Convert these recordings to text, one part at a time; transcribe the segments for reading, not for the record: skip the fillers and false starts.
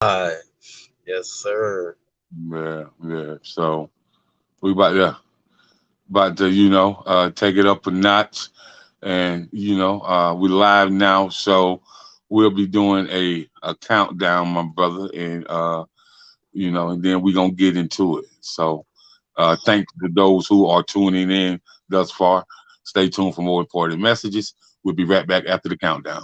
Hi. Yes, sir. Yeah, yeah. So we about to take it up a notch, and we live now. So we'll be doing a countdown, my brother, and and then we're gonna get into it. So thanks to those who are tuning in thus far. Stay tuned for more important messages. We'll be right back after the countdown.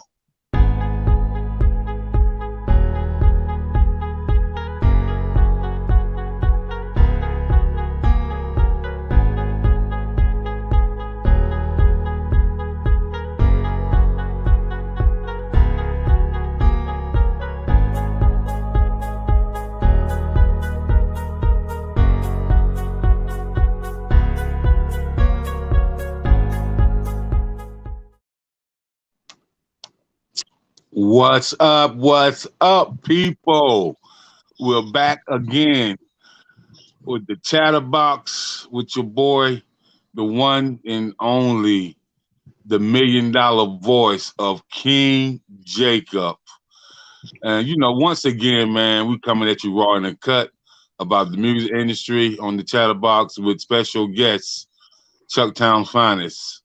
What's up? What's up, people? We're back again with the Chatterbox with your boy, the one and only, the $1 million voice of King Jacob. And once again, man, we coming at you raw and cut about the music industry on the Chatterbox with special guests, Chucktown's finest,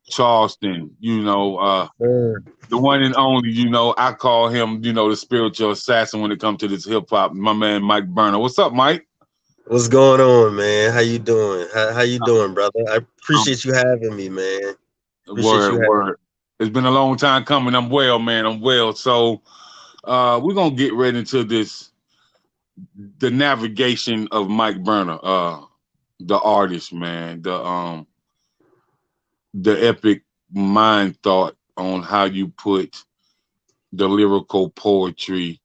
Charleston. Sir. The one and only. I call him, the spiritual assassin when it comes to this hip hop. My man, Mike Burner. What's up, Mike? What's going on, man? How you doing? How you doing, brother? I appreciate you having me, man. Appreciate Word, you having word. It's been a long time coming. I'm well, man. I'm well. So we're gonna get right into this, the navigation of Mike Burner, the artist, man. The epic mind thought on how you put the lyrical poetry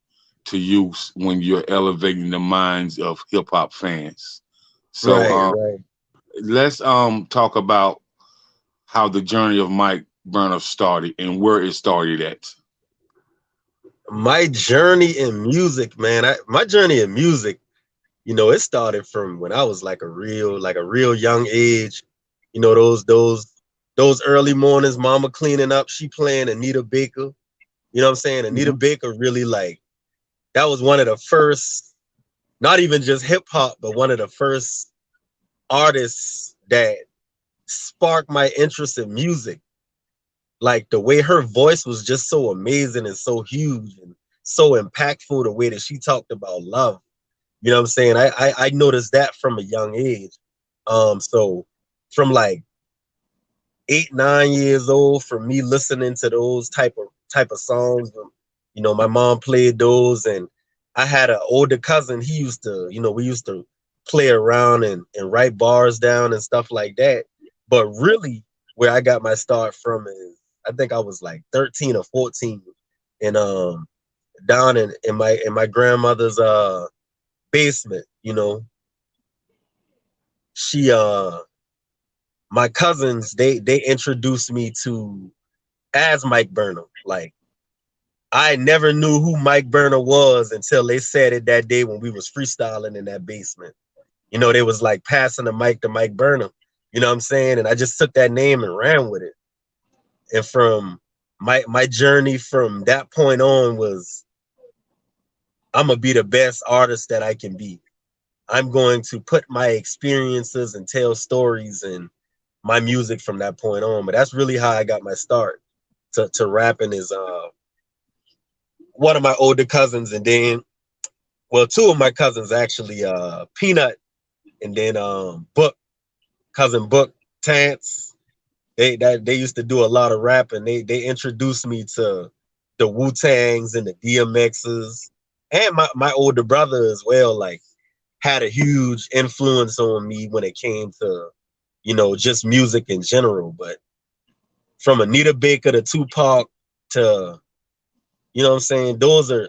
to use when you're elevating the minds of hip hop fans. So Right, right. let's talk about how the journey of Mike Burner started and where it started at. My journey in music, man. My journey in music, it started from when I was like a real young age. Those early mornings, mama cleaning up, she playing Anita Baker. You know what I'm saying? Anita Mhm. Baker really that was one of the first, not even just hip hop, but one of the first artists that sparked my interest in music. Like the way her voice was just so amazing and so huge and so impactful, the way that she talked about love. You know what I'm saying? I noticed that from a young age. So from like 8, 9 years old, for me listening to those type of songs, my mom played those, and I had an older cousin. He used to, we used to play around and write bars down and stuff like that. But really, where I got my start from is I think I was like 13 or 14, and down in my grandmother's basement. She my cousins, they introduced me to as Mike Burnham. Like I never knew who Mike Burner was until they said it that day when we was freestyling in that basement. They was like passing the mic to Mike Burnham. You know what I'm saying? And I just took that name and ran with it. And from my journey from that point on was I'm gonna be the best artist that I can be. I'm going to put my experiences and tell stories and my music from that point on. But that's really how I got my start to rapping is one of my older cousins, and then well, two of my cousins actually, Peanut, and then Book, cousin Book Tance. They used to do a lot of rapping. They introduced me to the Wu Tangs and the DMXs, and my older brother as well. Like had a huge influence on me when it came to just music in general. But from Anita Baker to Tupac to what I'm saying, those are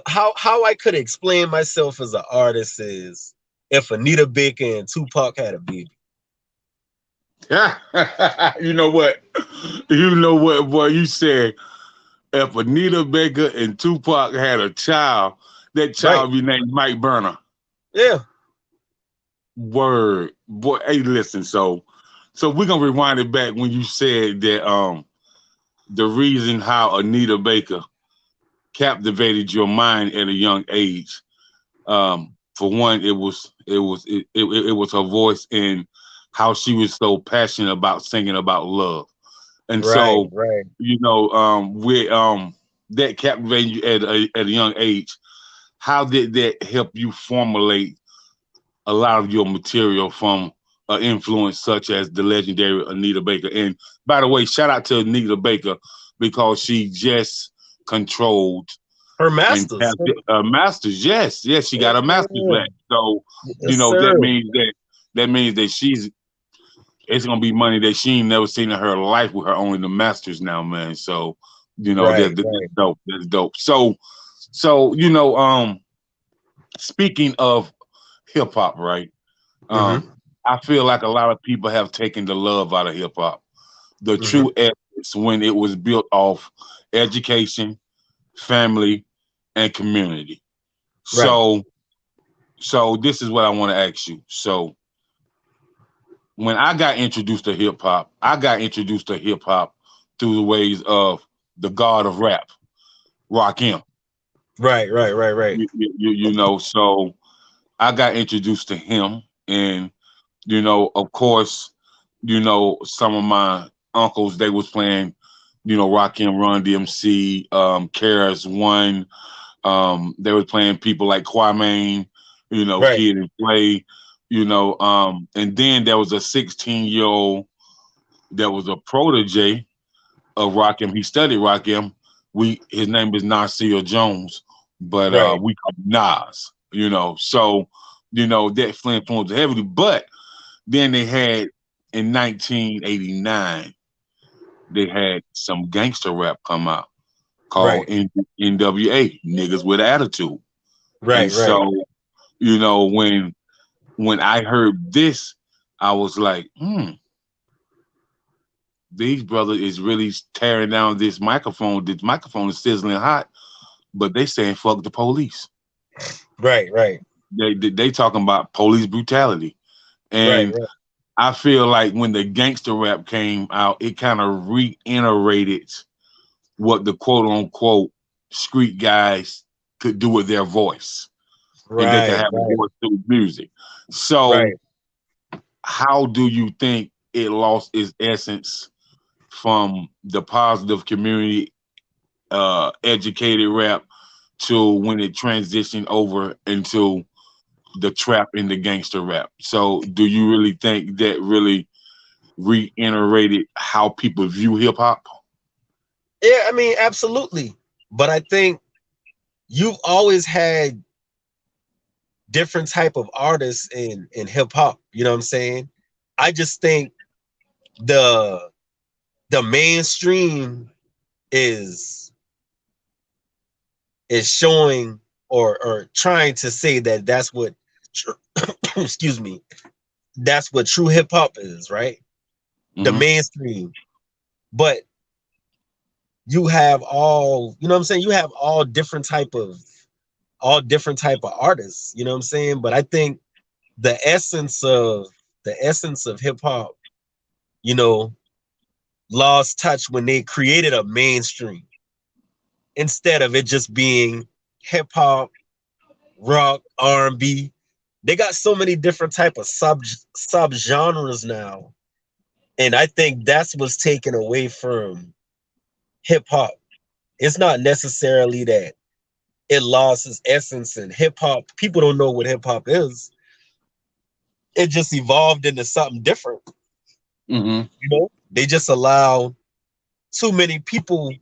how I could explain myself as an artist is if Anita Baker and Tupac had a baby. You know what? You know what, boy? You said if Anita Baker and Tupac had a child, that Right. child be named Mike Burner. Yeah. Word, boy. Hey, listen. So we're gonna rewind it back when you said that the reason how Anita Baker captivated your mind at a young age? For one, it was her voice and how she was so passionate about singing about love. And Right, so, right. with that captivated you at a young age, how did that help you formulate a lot of your material from an influence such as the legendary Anita Baker? And by the way, shout out to Anita Baker because she just controlled Her and masters. passed a master's. Yes, yes, she got a master's Yeah. back. So Yes, that sir. means that she's it's gonna be money that she ain't never seen in her life with her owning the masters now, man. So Right, that's right. dope. That's dope. So speaking of hip hop, right? Mm-hmm. I feel like a lot of people have taken the love out of hip hop, the Mm-hmm. true essence when it was built off education, family, and community. Right. So this is what I want to ask you. So when I got introduced to hip hop, I got introduced to hip hop through the ways of the god of rap, Rakim. Right, right, right, right. So I got introduced to him, and of course, some of my uncles they was playing, Rakim, Run DMC, KRS One. They were playing people like Kwame, Right. Kid and Play, and then there was a 16-year-old that was a protege of Rakim. He studied Rakim. His name is Nasir Jones, but Right. we call him Nas. So that influenced heavily. But then they had in 1989, they had some gangster rap come out called Right. NWA, Niggas with Attitude. And Right. Right. so, when I heard this, I was like, these brothers is really tearing down this microphone. This microphone is sizzling hot, but they saying fuck the police. Right. Right. They talking about police brutality. Right. And Right. I feel like when the gangster rap came out, it kind of reiterated what the quote unquote street guys could do with their voice. And they could Right. have a Right. voice through music. So Right. how do you think it lost its essence from the positive community educated rap to when it transitioned over into the trap and the gangster rap? So do you really think that really reiterated how people view hip hop? Yeah, I mean, absolutely. But I think you've always had different type of artists in hip hop. You know what I'm saying? I just think the the mainstream is showing or trying to say that that's what excuse me, that's what true hip hop is, right? The Mm-hmm. mainstream. But you have all, you know what I'm saying? You have all different type of artists, you know what I'm saying? But I think the essence of hip hop, you know, lost touch when they created a mainstream instead of it just being hip hop, rock, R&B. They got so many different type of sub genres now, and I think that's what's taken away from hip hop. It's not necessarily that it lost its essence in hip hop. People don't know what hip hop is. It just evolved into something different. Mm-hmm. You know, they just allow too many people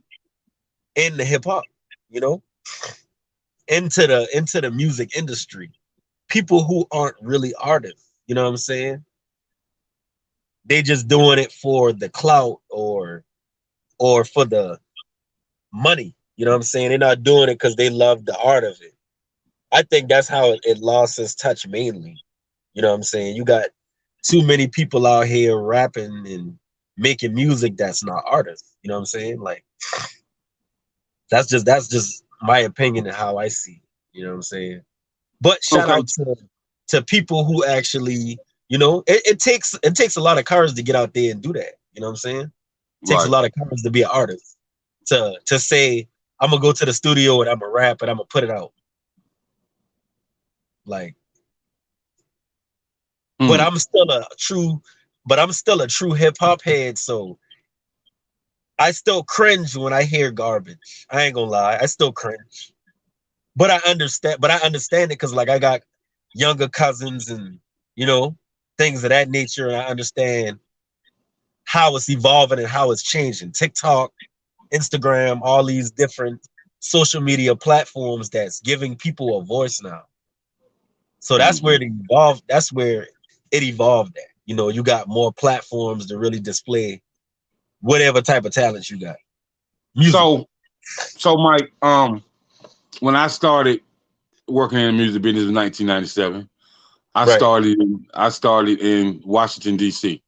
in the hip hop. You know, into the music industry. People who aren't really artists. You know what I'm saying? They just doing it for the clout or for the money. You know what I'm saying? They're not doing it because they love the art of it. I think that's how it lost its touch mainly. You know what I'm saying? You got too many people out here rapping and making music that's not artists. You know what I'm saying? Like that's just my opinion and how I see it. You know what I'm saying? But shout Okay. out to people who actually, it takes a lot of courage to get out there and do that. You know what I'm saying? It takes a Right. lot of courage to be an artist. To say I'm gonna go to the studio and I'm gonna rap and I'm gonna put it out. Like, but Hmm. I'm still a true, but I'm still a true hip hop head. So I still cringe when I hear garbage. I ain't gonna lie, I still cringe. But I understand. But I understand it because like I got younger cousins and you know things of that nature, and I understand how it's evolving and how it's changing. TikTok, Instagram, all these different social media platforms that's giving people a voice now. So that's where Hmm. it evolved. That's where it evolved at. You know, you got more platforms to really display whatever type of talent you got musically. So, so Mike, when I started working in the music business in 1997, Right, I started in Washington D.C.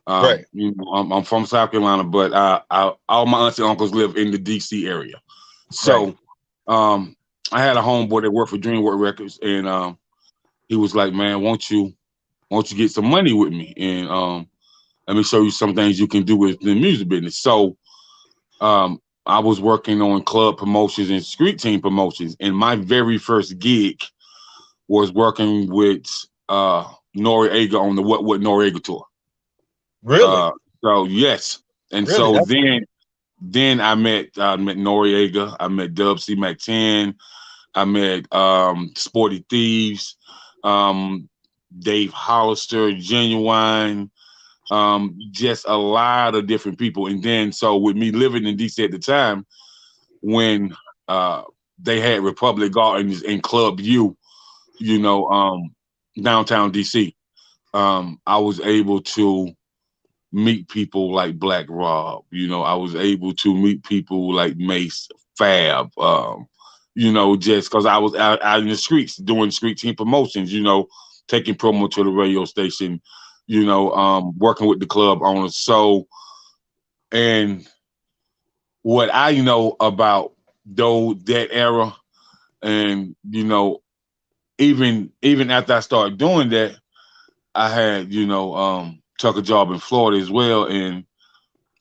right, I'm from South Carolina, but all my aunts and uncles live in the D.C. area. right. So, um, I had a homeboy that worked for DreamWorks Records, and he was like, "Man, won't you get some money with me? And let me show you some things you can do with the music business." So, I was working on club promotions and street team promotions, and my very first gig was working with Noriega on the What Noriega tour. Really, Uh, so yes, and really. so That's then I met Noriega, I met Dub C Mac 10, I met Sporty Thieves, um, Dave Hollister, Genuine, just a lot of different people. And then so with me living in DC at the time, when uh, they had Republic Gardens and Club U, you know, downtown DC, I was able to meet people like Black Rob. You know, I was able to meet people like Mace, Fab. Just because I was out in the streets doing street team promotions. Taking promo to the radio station. Working with the club owners. So, and what I know about though that era, and even after I started doing that, I had took a job in Florida as well, and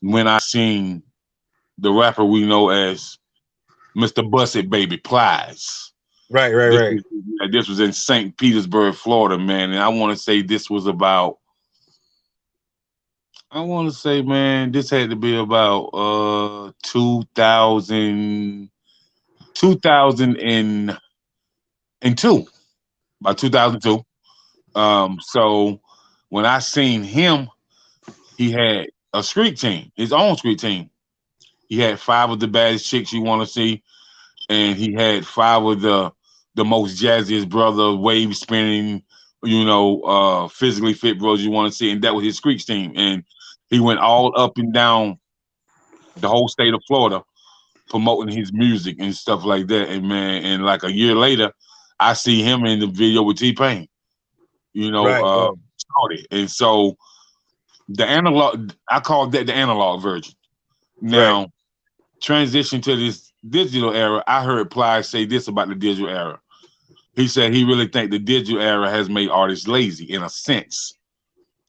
when I seen the rapper we know as Mr. Busset Baby Plies. right, right, This right. was, this was in St. Petersburg, Florida, man, and I want to say this was about. I want to say, man, this had to be about 2002, by 2002. So when I seen him, he had a street team, his own street team. He had five of the baddest chicks you want to see, and he had five of the most jazziest brother, wave spinning, physically fit bros you want to see, and that was his street team. And he went all up and down the whole state of Florida promoting his music and stuff like that. And man, and like a year later, I see him in the video with T Pain. Right, right, Started. And so the analog, I call that the analog version. right. Now, transition to this digital era, I heard Ply say this about the digital era. He said he really think the digital era has made artists lazy in a sense.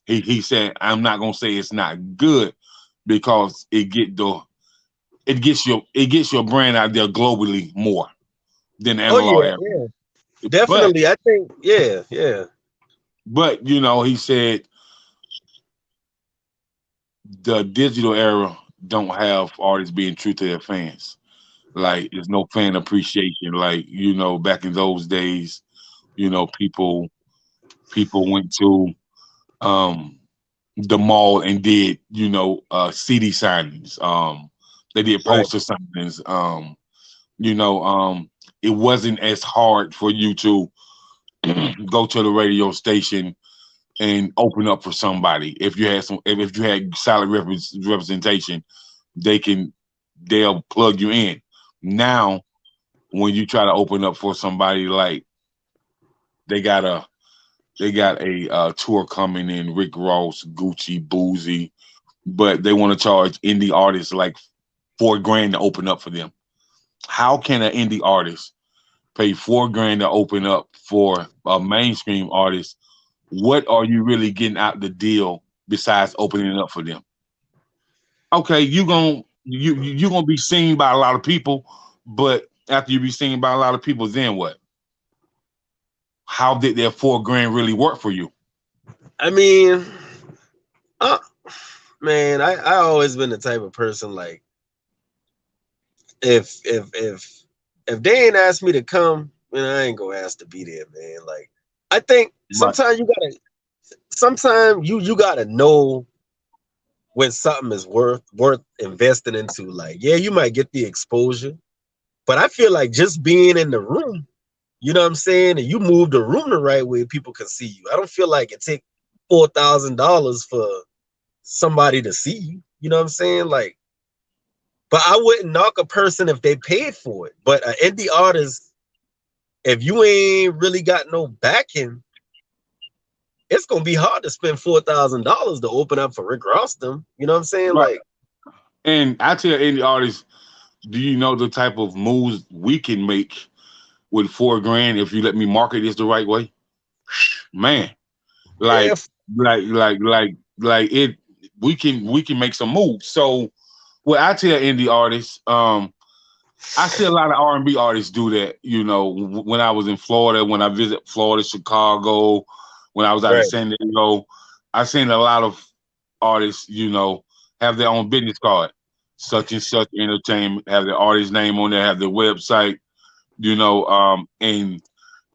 He said, I'm not gonna say it's not good because it gets your brand out there globally more than the Oh analog yeah, era. yeah. But Definitely. I think, yeah, yeah. he said the digital era don't have artists being true to their fans. Like there's no fan appreciation. Like, back in those days, people went to um the mall and did, CD signings. They did Right. poster signings. You know, it wasn't as hard for you to go to the radio station and open up for somebody. If you had solid representation, they can they'll plug you in. Now, when you try to open up for somebody, like they got a tour coming in, Rick Ross, Gucci, Boozy, but they want to charge indie artists like $4,000 to open up for them. How can an indie artist pay $4,000 to open up for a mainstream artist? What are you really getting out the deal besides opening it up for them? Okay, you gonna be seen by a lot of people, But after you be singing about a lot of people, then what? How did that 4 grand really work for you? I mean, uh, man, I always been the type of person like if they ain't asked me to come, man, I ain't gonna ask to be there, man. Like I think Right. sometimes you gotta know when something is worth investing into. Like, yeah, you might get the exposure, but I feel like just being in the room, you know what I'm saying, and you move the room the right way, people can see you. I don't feel like it take $4,000 for somebody to see you. You know what I'm saying? Like, but I wouldn't knock a person if they paid for it. But an indie artist, if you ain't really got no backing, it's gonna be hard to spend $4,000 to open up for Rick Rostam. You know what I'm saying? Right. Like, And I tell any artist, do you know the type of moves we can make with 4 grand if you let me market this the right way? Man, yeah, like, like it. We can make some moves. So, what I tell indie artists, I see a lot of R&B artists do that. You know, when I was in Florida, when I visit Florida, Chicago, when I was out in right, San Diego, I seen a lot of artists, have their own business card, such and such entertainment, have their artist name on there, have their website,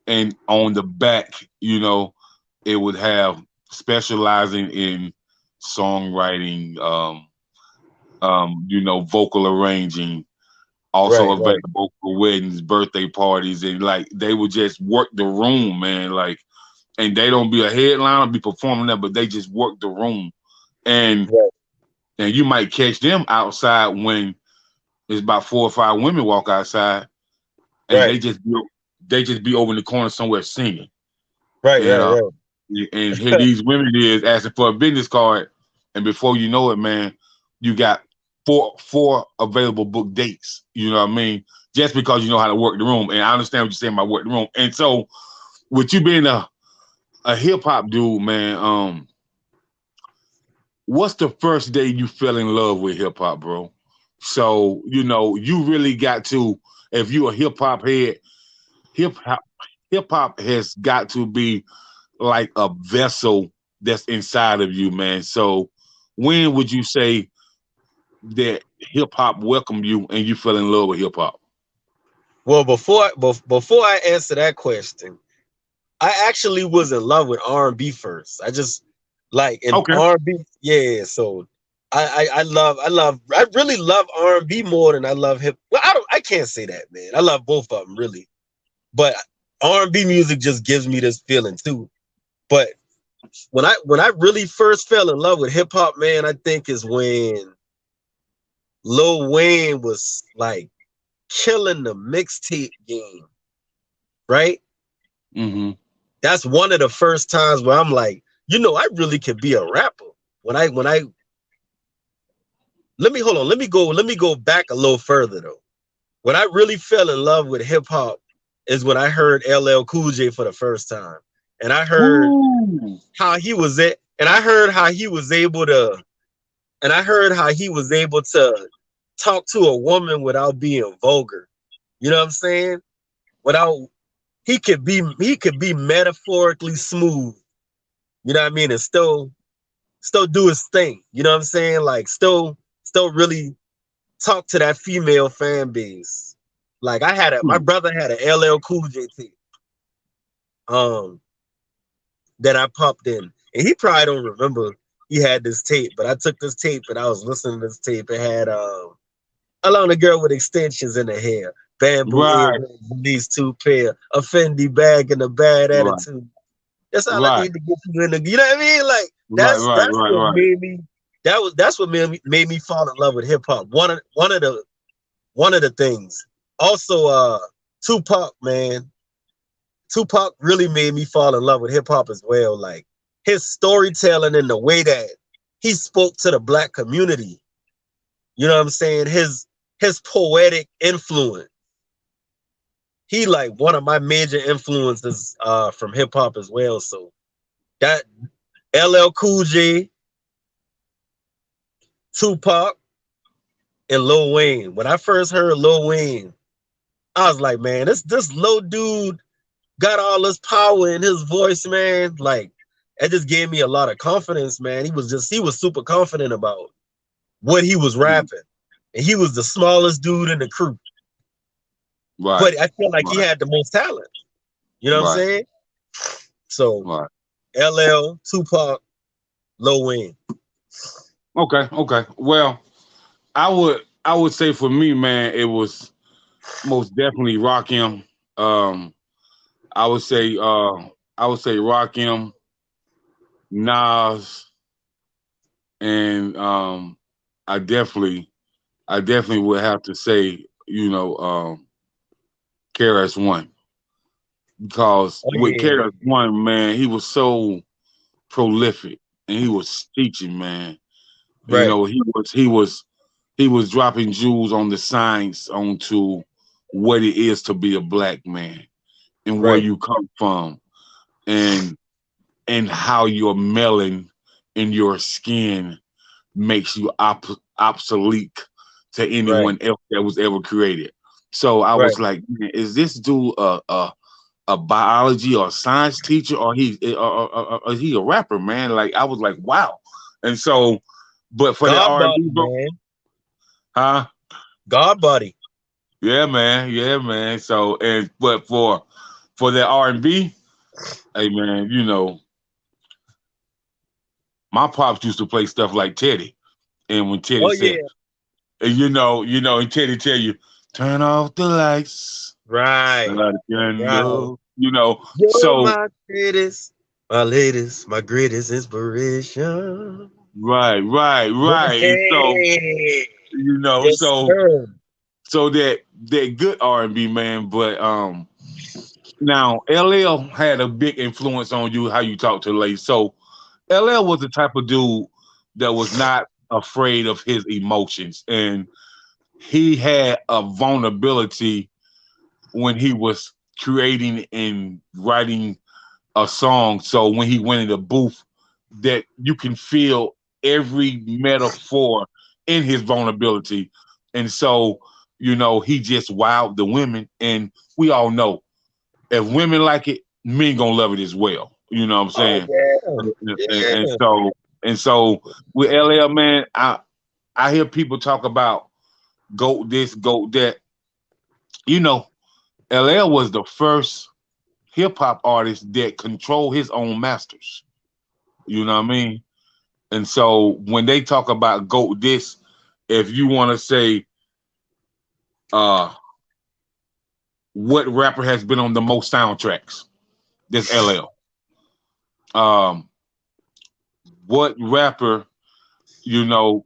and on the back, it would have specializing in songwriting, vocal arranging, also right, right, available for weddings, birthday parties, and like they would just work the room, man. Like, and they don't be a headliner, be performing that, but they just work the room, and right, and you might catch them outside when it's about 4 or 5 women walk outside, and right, they just be over in the corner somewhere singing, right, you right, know. right. And here these women is asking for a business card, and before you know it, man, you got four available book dates. You know what I mean? Just because you know how to work the room, and I understand what you're saying about work the room. And so, with you being a hip hop dude, man, what's the first day you fell in love with hip hop, bro? So you really got to, if you a hip hop head, hip hop hip hop has got to be like a vessel that's inside of you, man. So when would you say that hip hop welcomed you and you fell in love with hip hop? Well, before I answer that question, I actually was in love with R&B first. I just like in Okay. R&B, yeah. So I really love R&B more than I love hip. Well, I can't say that, man. I love both of them really, but R&B music just gives me this feeling too. But when I really first fell in love with hip hop, man, I think is when Lil Wayne was like killing the mixtape game, right? Mm-hmm. That's one of the first times where I'm like, I really could be a rapper. When I let me hold on, let me go back a little further though. When I really fell in love with hip hop is when I heard LL Cool J for the first time. And I heard Ooh. how he was it, and I heard how he was able to, and I heard how he was able to talk to a woman without being vulgar. You know what I'm saying? Without he could be metaphorically smooth. You know what I mean? And still do his thing. You know what I'm saying? Like still really talk to that female fan base. Like my brother had a LL Cool J tape um that I popped in. And he probably don't remember he had this tape, but I took this tape and I was listening to this tape. It had along the girl with extensions in her hair, bamboo Right, earrings, these two pair, a Fendi bag and a bad right, attitude. That's all I right, need to get you in the. You know what I mean? Like right, that's right, that's right, what right. made me. That's what made me fall in love with hip hop. One of the things. Also, Tupac, man. Tupac really made me fall in love with hip hop as well. Like his storytelling and the way that he spoke to the black community. You know what I'm saying? His poetic influence. He like one of my major influences from hip hop as well. So that LL Cool J, Tupac, and Lil Wayne. When I first heard Lil Wayne, I was like, man, this low dude got all this power in his voice, man. Like, it just gave me a lot of confidence, man. He was super confident about what he was rapping. And he was the smallest dude in the crew. Right, But I feel like he right, had the most talent. You know what I'm right, saying? So right. LL, Tupac, Lil Wayne. Okay, okay. Well, I would say for me, man, it was most definitely Rakim. Um, I would say Rakim, Nas, and I definitely I definitely would have to say, KRS One, because Oh with yeah, KRS One, man, he was so prolific and he was teaching, man. right, He was dropping jewels on the science onto what it is to be a black man and where right, you come from and how your melon in your skin makes you obsolete to right, anyone else that was ever created. So I right. was like, man, is this dude a biology or science teacher, or or is he a rapper, man? Like I was like, wow. And so, but for the God body, R&B, bro, man. huh? God body. Yeah, man. Yeah, man. So, and but for the R&B, hey, man, my pops used to play stuff like Teddy, and when Teddy Oh said, yeah, and and Teddy tell you, turn off the lights, right, light a right. candle, You're so my latest, my greatest inspiration. right, right, right, and so Hey, you know, yes, so sir. so that good R&B, man, but now LL had a big influence on you how you talk to ladies. So LL was the type of dude that was not afraid of his emotions, and he had a vulnerability when he was creating and writing a song. So when he went in the booth, that you can feel every metaphor in his vulnerability. And so, he just wowed the women. And we all know if women like it, men gonna love it as well. You know what I'm Oh saying? yeah, And yeah. so with LL, man, I hear people talk about goat this, goat that. You know, LL was the first hip hop artist that control his own masters. You know what I mean? And so when they talk about GOAT this, if you want to say uh what rapper has been on the most soundtracks, that's LL. Um what rapper,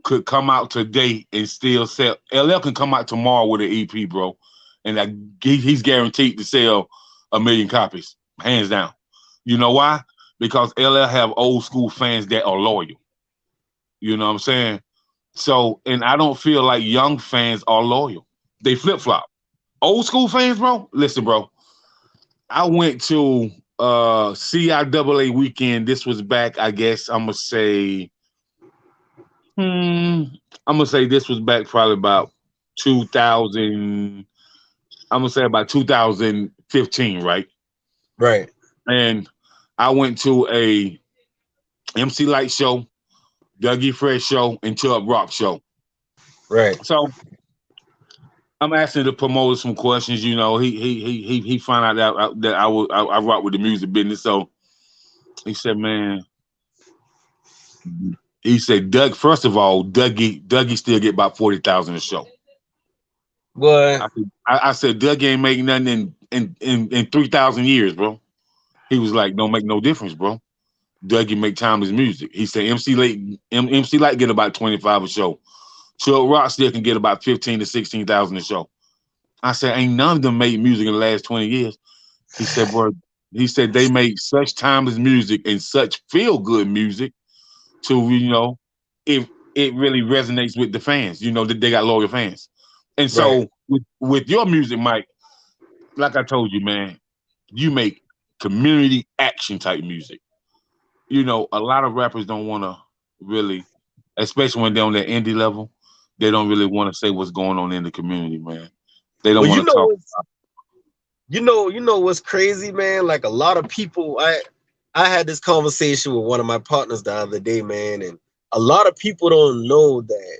could come out today and still sell? LL can come out tomorrow with an EP, bro. And he's guaranteed to sell 1 million copies, hands down. You know why? Because LL have old school fans that are loyal. You know what I'm saying? So, and I don't feel like young fans are loyal. They flip flop. Old school fans, bro. Listen, bro. I went to CIAA weekend. This was back, I guess. I'm gonna say this was back probably about 2000. I'm gonna say about 2015, right? Right, And I went to a MC Light show, Dougie Fresh show, and Chubb Rock show. right. So I'm asking the promoter some questions. He found out that I rock with the music business. So he said, man, he said, Doug. First of all, Dougie still get about 40,000 a show. Boy, I said, Dougie ain't making nothing in 3,000 years, bro. He was like, don't make no difference, bro. Dougie make timeless music. He said MC Light get about 25 a show. Chubb Rock still can get about 15 to 16,000 a show. I said, ain't none of them made music in the last 20 years. He said, bro, they make such timeless music and such feel good music to, if it really resonates with the fans, that they got loyal fans. And right. so with your music, Mike, like I told you, man, you make community action type music. A lot of rappers don't want to really, especially when they're on that indie level, they don't really want to say what's going on in the community, man. They don't Well, want to talk. You know what's crazy, man? Like a lot of people, I had this conversation with one of my partners the other day, man, and a lot of people don't know that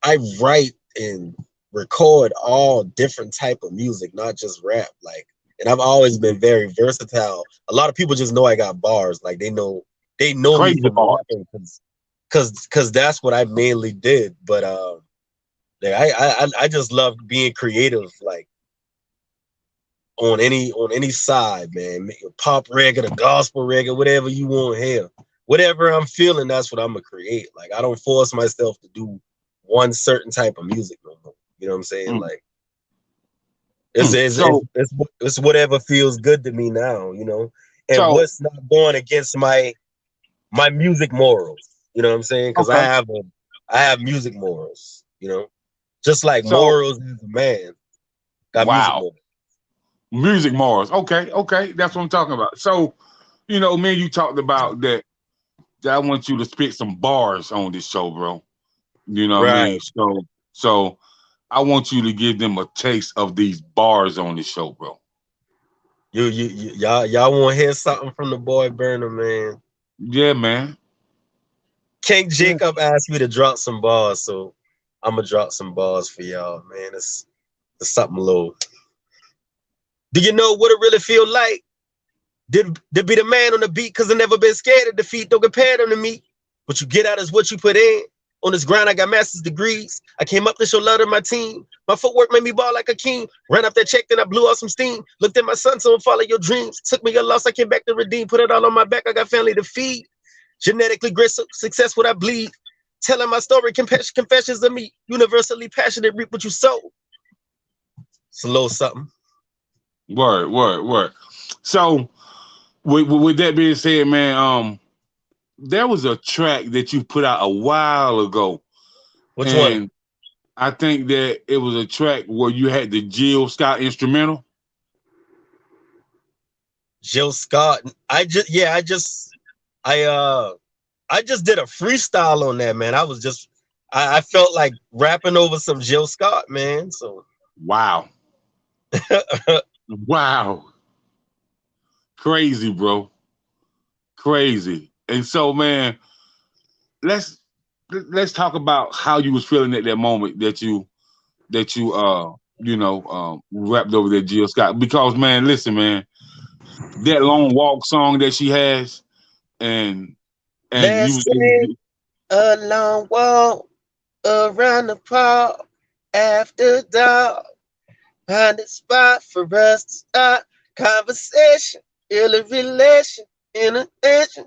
I write and record all different type of music, not just rap. Like, and I've always been very versatile. A lot of people just know I got bars. Like they know me Crazy from bars. rapping because that's what I mainly did. But yeah, I just love being creative. Like on any side, man. Pop reggae, the gospel reggae, whatever you want here. Whatever I'm feeling, that's what I'm gonna create. Like I don't force myself to do one certain type of music no more. You know what I'm saying? Mm. Like it's it's, it's So, it's it's whatever feels good to me now, you know, and so what's not going against my music morals. You know what I'm saying? Because okay. I have music morals, you know, just like So morals as a man got music wow, morals. music Mars. Okay, okay, that's what I'm talking about. So, man, you talked about that. That I want you to spit some bars on this show, bro. You know what I mean? Right. So I want you to give them a taste of these bars on this show, bro. Y'all want to hear something from the boy Burner, man? Yeah, man. King Yeah. Jacob asked me to drop some bars, so I'm gonna drop some bars for y'all, man. It's something low. Do you know what it really feel like? Did be the man on the beat, cause I never been scared of defeat. Don't compare them to me. What you get out is what you put in. On this grind, I got master's degrees. I came up to show love to my team. My footwork made me ball like a king. Ran up that check, then I blew out some steam. Looked at my son, so follow your dreams. Took me a loss, I came back to redeem. Put it all on my back, I got family to feed. Genetically great success, what I bleed. Telling my story, confessions of me. Universally passionate, reap what you sow. It's a little something. Word, word, word. So with that being said, man, there was a track that you put out a while ago, Which one? and I think that it was a track where you had the Jill Scott instrumental. Jill Scott. I I just did a freestyle on that, man. I felt like rapping over some Jill Scott, man. So Wow, wow, crazy, bro, crazy. And so, man, let's let's talk about how you was feeling at that moment that you rapped over that Jill Scott. Because, man, listen, man, that long walk song that she has, and you let's was take a long walk around the park after dark. Find a spot for us to start conversation, ill relation, innovation,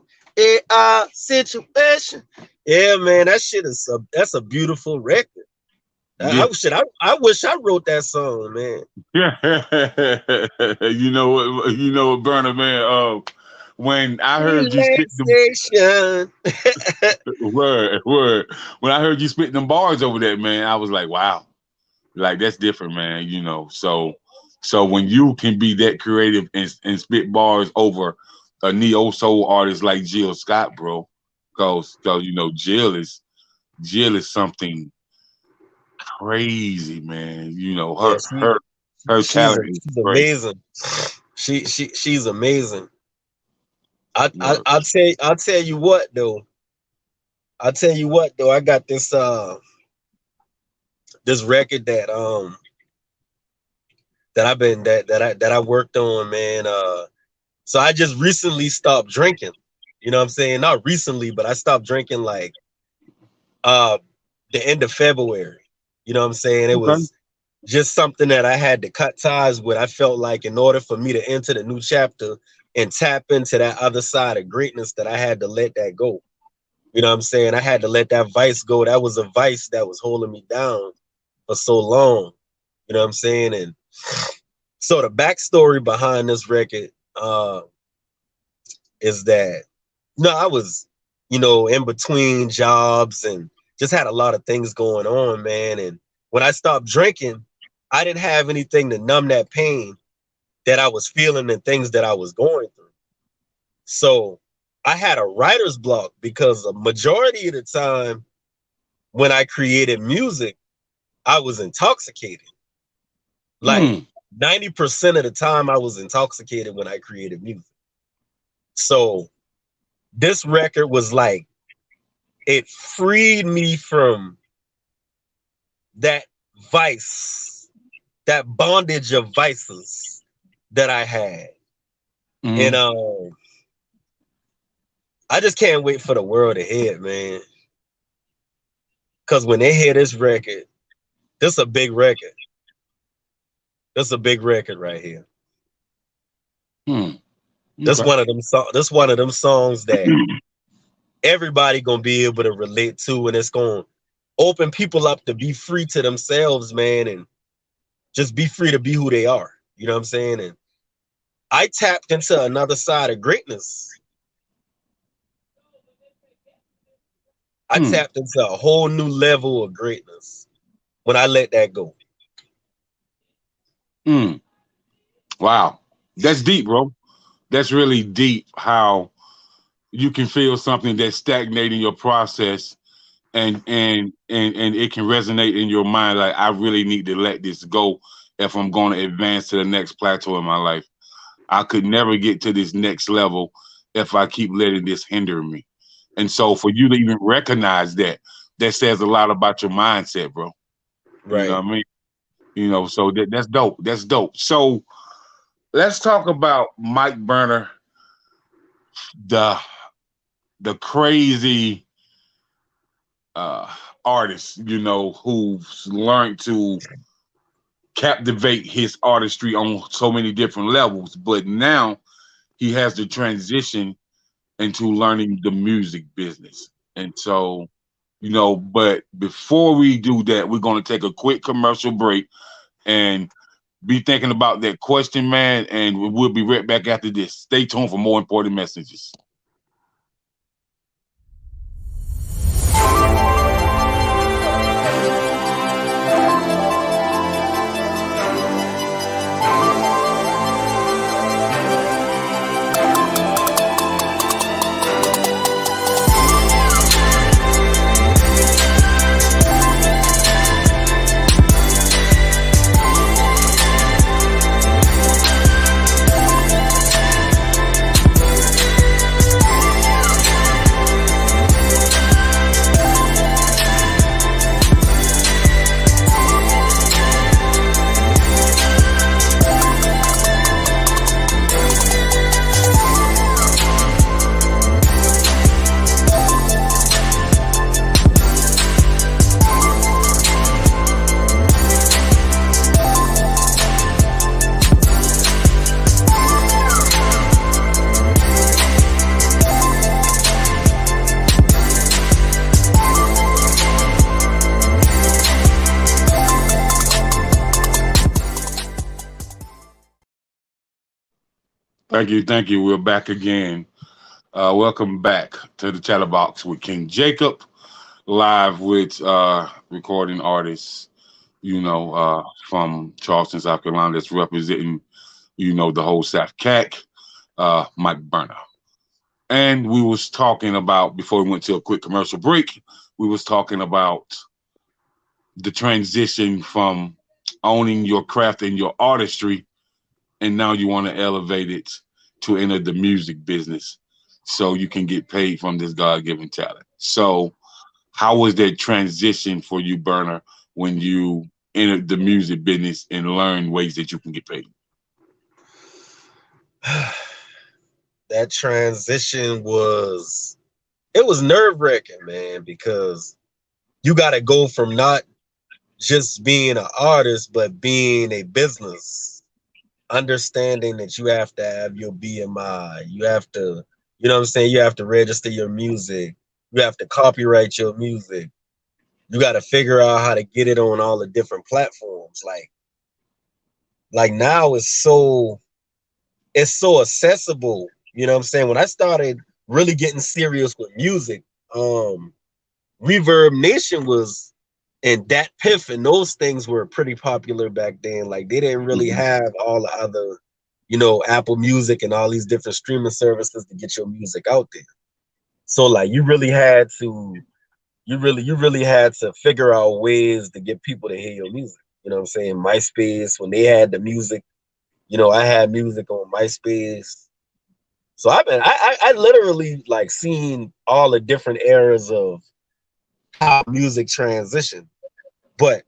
AR situation. Yeah, man, that's a beautiful record. yeah. I wish I wrote that song, man. You know what, Burner, man. When I heard you spit the Relaxation. word, when I heard you spit them bars over that, man, I was like, wow, like that's different, man. So when you can be that creative and spit bars over a neo soul artist like Jill Scott, bro, because Jill is something crazy, man. Yeah, Her talent is she's great. amazing. She's amazing. Word. I'll tell you what though. I'll tell you what though. I got this record that I've been that I worked on, man. So I just recently stopped drinking. You know what I'm saying? Not recently, but I stopped drinking like uh the end of February. You know what I'm saying? It Okay. was just something that I had to cut ties with. I felt like in order for me to enter the new chapter and tap into that other side of greatness, that I had to let that go. You know what I'm saying? I had to let that vice go. That was a vice that was holding me down for so long. You know what I'm saying? And so the backstory behind this record is that I was, in between jobs and just had a lot of things going on, man. And when I stopped drinking, I didn't have anything to numb that pain that I was feeling and things that I was going through. So I had a writer's block because a majority of the time when I created music, I was intoxicated. Like Mm. 90% of the time I was intoxicated when I created music. So this record was like, it freed me from that vice, that bondage of vices that I had. And Mm-hmm. I just can't wait for the world ahead, man. Cause when they hear this record, this a big record. This a big record right here. Hmm. This Okay. one of them this one of them songs that everybody gonna be able to relate to, and it's gonna open people up to be free to themselves, man, and just be free to be who they are. You know what I'm saying? And I tapped into another side of greatness. I Hmm. tapped into a whole new level of greatness when I let that go. Hmm. Wow. That's deep, bro. That's really deep how you can feel something that's stagnating your process and it can resonate in your mind like I really need to let this go if I'm going to advance to the next plateau in my life. I could never get to this next level if I keep letting this hinder me. And so for you to even recognize that, that says a lot about your mindset, bro. You know Right. what I mean? So that's dope. That's dope. So let's talk about Mike Burner, the the crazy uh artist, who's learned to captivate his artistry on so many different levels. But now he has to transition into learning the music business. And so, but before we do that, we're going to take a quick commercial break and be thinking about that question, man. And we'll be right back after this. Stay tuned for more important messages. Thank you. Thank you. We're back again. Welcome back to the Chatterbox with King Jacob, live with recording artists, from Charleston, South Carolina, that's representing, the whole South CAC, Mike Burner. And we was talking about, before we went to a quick commercial break, we was talking about the transition from owning your craft and your artistry, and now you want to elevate it to enter the music business so you can get paid from this God-given talent. So how was that transition for you, Burner, when you entered the music business and learned ways that you can get paid? That transition it was nerve-wracking, man, because you got to go from not just being an artist, but being a business, understanding that you have to have your BMI, you have to, you know what I'm saying, you have to register your music, you have to copyright your music, you got to figure out how to get it on all the different platforms. Like now it's so accessible. You know what I'm saying? When I started really getting serious with music, Reverb Nation was and Dat Piff and those things were pretty popular back then. Like they didn't really Mhm. have all the other, Apple Music and all these different streaming services to get your music out there. So like you really had to figure out ways to get people to hear your music. You know what I'm saying? MySpace, when they had the music, I had music on MySpace. So I literally like seen all the different eras of how music transitioned. But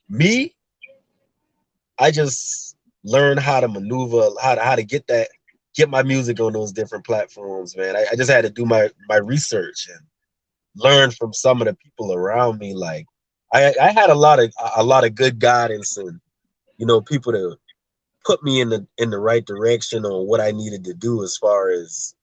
me, I just learned how to maneuver, how to get my music on those different platforms, man. I just had to do my research and learn from some of the people around me. Like I had a lot of good guidance and people to put me in the right direction on what I needed to do as far as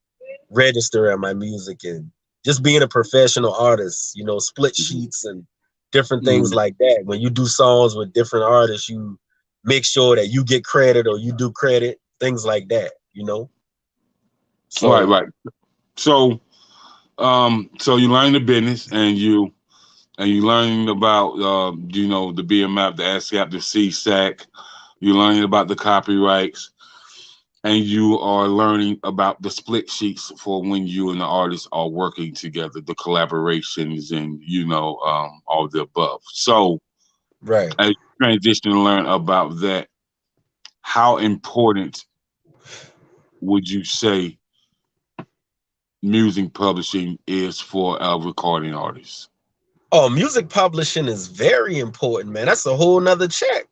registering my music and just being a professional artist, split sheets and different things Mm. like that. When you do songs with different artists, you make sure that you get credit or you do credit, things like that. Right, So right. So, so you learn the business, and you learning about the BMF, the ASCAP, the CSAC. You're learning about the copyrights, and you are learning about the split sheets for when you and the artist are working together, the collaborations, and all the above. So, right. as you transition to learn about that, how important would you say music publishing is for a recording artist? Oh, music publishing is very important, man. That's a whole nother check.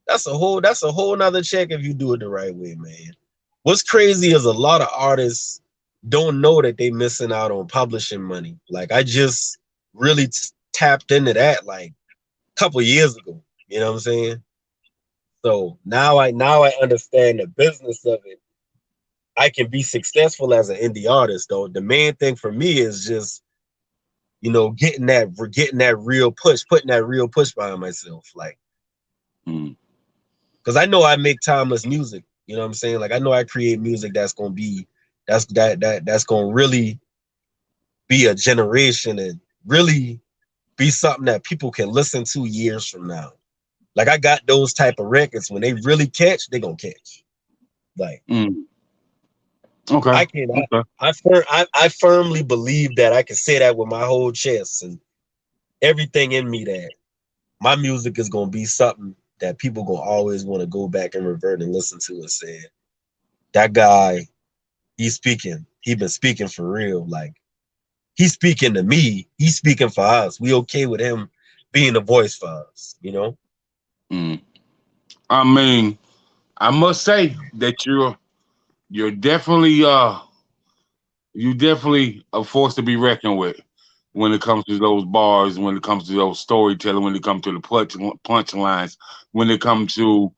That's a whole nother check if you do it the right way, man. What's crazy is a lot of artists don't know that they missing out on publishing money. Like I just really tapped into that like a couple years ago. You know what I'm saying? So now I understand the business of it. I can be successful as an indie artist though. The main thing for me is just getting that real push, putting that real push behind myself. Like Mm. because I know I make timeless music. You know what I'm saying? Like I know I create music that's gonna really be a generation and really be something that people can listen to years from now. Like I got those type of records when they really catch, they gonna catch. Like Mm. Okay. I can Okay. I firmly believe that I can say that with my whole chest and everything in me that my music is gonna be something that people gonna always want to go back and revert and listen to and say that guy he's speaking. He been speaking for real. Like he's speaking to me. He's speaking for us. We okay with him being the voice for us? Mm. I mean, I must say that you're definitely a force to be reckoned with when it comes to those bars, when it comes to those storytelling, when it comes to the punchlines, when it comes to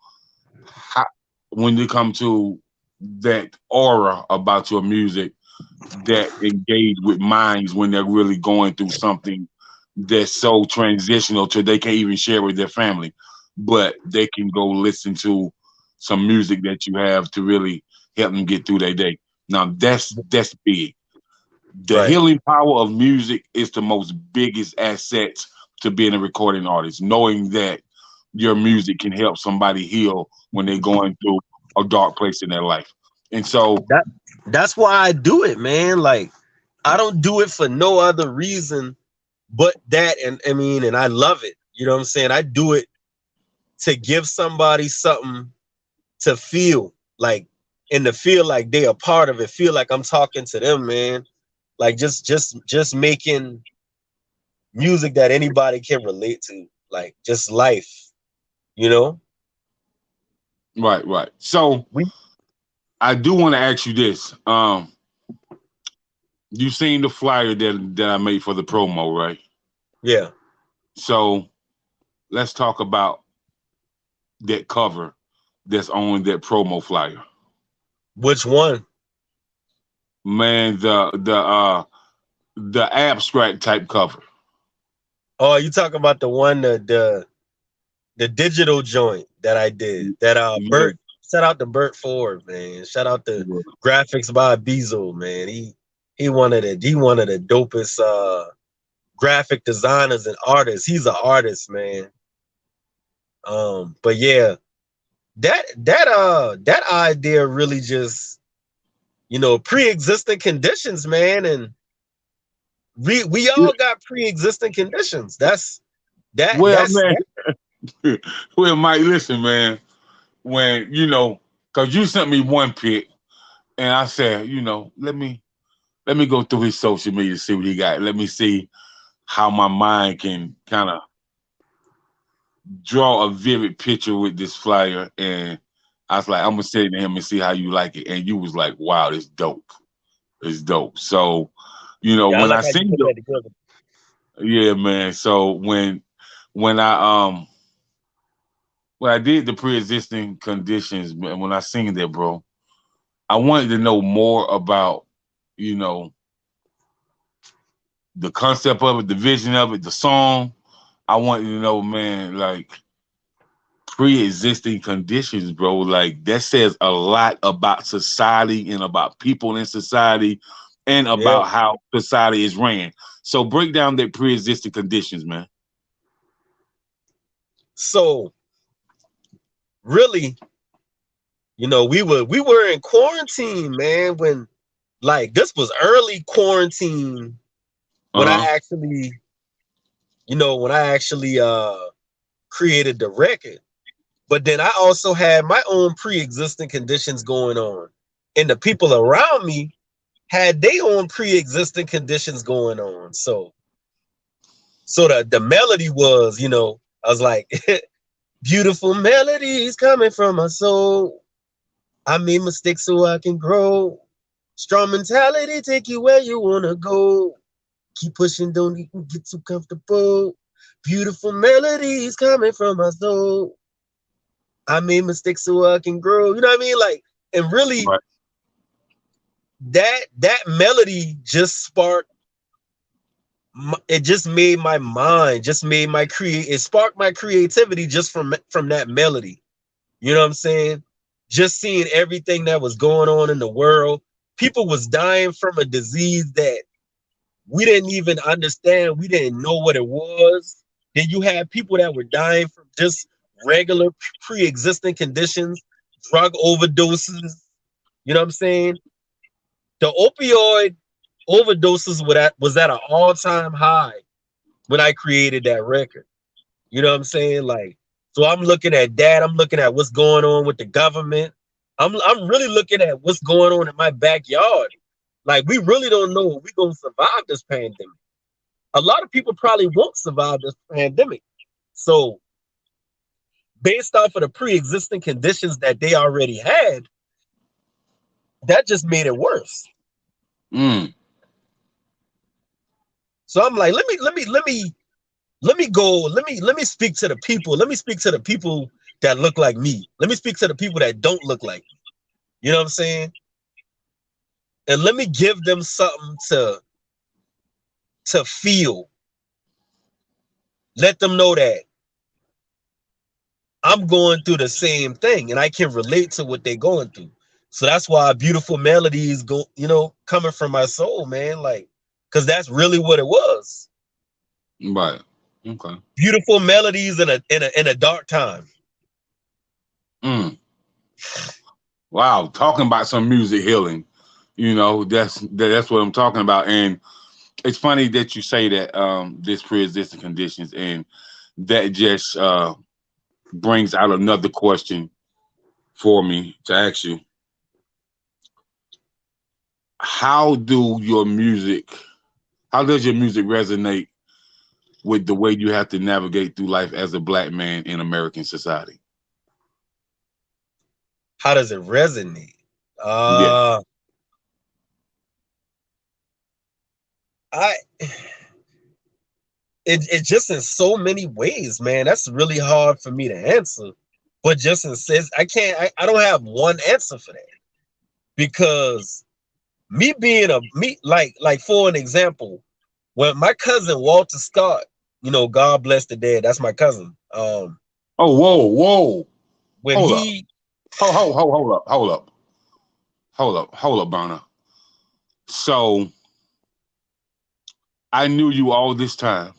how, when it comes to that aura about your music that engage with minds when they're really going through something that's so transitional to they can't even share with their family, but they can go listen to some music that you have to really help them get through their day. Now that's big. The Right. healing power of music is the most biggest asset to being a recording artist, knowing that your music can help somebody heal when they're going through a dark place in their life. And so, That that's why I do it, man. Like I don't do it for no other reason but that and I mean and I love it. You know what I'm saying? I do it to give somebody something to feel like and to feel like they are part of it, feel like I'm talking to them, man. Like just making music that anybody can relate to, like just life, you know? right, right. So We I do want to ask you this. You seen the flyer that I made for the promo, right? yeah. So let's talk about that cover that's on that promo flyer. Which one? Man, the abstract type cover. Oh, you talking about the one the digital joint that I did. That Yeah. Bert shout out to Bert Ford, man. Shout out to graphics by Bezel, man. He one of the dopest graphic designers and artists. He's an artist, man. But yeah, that idea really just pre-existing conditions, man, and we Yeah. all got pre-existing conditions. That's that Well, that's man, that. Well, Mike, listen, man. When cause you sent me one pic, and I said, let me go through his social media, see what he got. Let me see how my mind can kind of draw a vivid picture with this flyer. And I was like, I'm gonna send it to him and see how you like it. And you was like, wow, it's dope. It's dope. So, Yeah, I when like I how you seen put the that together. yeah, man. So when I did the pre-existing conditions, when I seen that, bro, I wanted to know more about, you know, the concept of it, the vision of it, the song. I wanted to know, man, like pre-existing conditions, bro. Like that says a lot about society and about people in society and Yeah. about how society is ran. So break down that pre-existing conditions, man. So really, we were in quarantine, man, when like this was early quarantine when Uh-huh. I actually created the record. But then I also had my own pre-existing conditions going on. And the people around me had their own pre-existing conditions going on. So the melody was, I was like, beautiful melodies coming from my soul. I made mistakes so I can grow. Strong mentality, take you where you wanna go. Keep pushing, don't even get too comfortable. Beautiful melodies coming from my soul. I made mistakes so I can grow. You know what I mean? Like, and really, Right. that melody just sparked. It just made my mind, just made my create. It sparked my creativity just from that melody. You know what I'm saying? Just seeing everything that was going on in the world. People was dying from a disease that we didn't even understand. We didn't know what it was. Then you had people that were dying from just regular pre-existing conditions, drug overdoses. You know what I'm saying? The opioid overdoses was at an all-time high when I created that record. You know what I'm saying? Like, so I'm looking at that. I'm looking at what's going on with the government. I'm really looking at what's going on in my backyard. Like, we really don't know if we're gonna survive this pandemic. A lot of people probably won't survive this pandemic. So, based off of the pre-existing conditions that they already had, that just made it worse. Mm. So I'm like, let me speak to the people. Let me speak to the people that look like me. Let me speak to the people that don't look like me. You know what I'm saying? And let me give them something to feel. Let them know that I'm going through the same thing and I can relate to what they're going through. So that's why beautiful melodies go, coming from my soul, man. Like, because that's really what it was. Right. Okay. Beautiful melodies in a dark time. Mm. Wow. Talking about some music healing. That's what I'm talking about. And it's funny that you say that this pre-existing conditions, and that just brings out another question for me to ask you. How do your music how does your music resonate with the way you have to navigate through life as a black man in American society? How does it resonate? Yeah. Uh I it just in so many ways, man. That's really hard for me to answer. But just in says I don't have one answer for that. Because me being a me like for an example, when my cousin Walter Scott, God bless the dead, that's my cousin. Oh, whoa, whoa. When Hold up. he Hold up, Burna. So I knew you all this time,